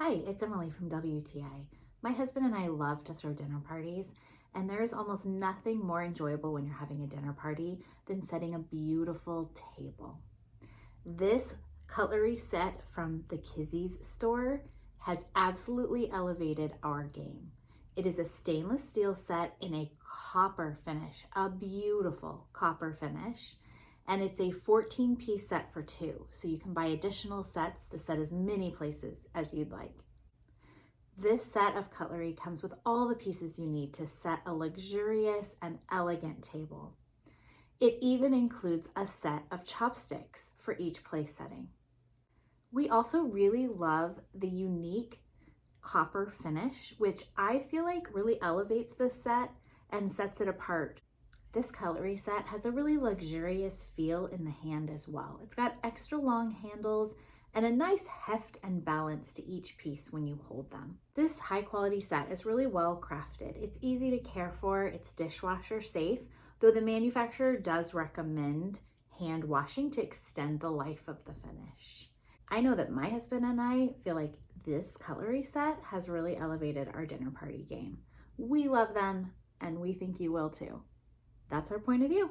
Hi, it's Emily from WTI. My husband and I love to throw dinner parties, and there is almost nothing more enjoyable when you're having a dinner party than setting a beautiful table. This cutlery set from the KiiZYs store has absolutely elevated our game. It is a stainless steel set in a copper finish, a beautiful copper finish, and it's a 14-piece set for two, so you can buy additional sets to set as many places as you'd like. This set of cutlery comes with all the pieces you need to set a luxurious and elegant table. It even includes a set of chopsticks for each place setting. We also really love the unique copper finish, which I feel like really elevates this set and sets it apart. This cutlery set has a really luxurious feel in the hand as well. It's got extra long handles and a nice heft and balance to each piece when you hold them. This high quality set is really well crafted. It's easy to care for, it's dishwasher safe, though the manufacturer does recommend hand washing to extend the life of the finish. I know that my husband and I feel like this cutlery set has really elevated our dinner party game. We love them and we think you will too. That's our point of view.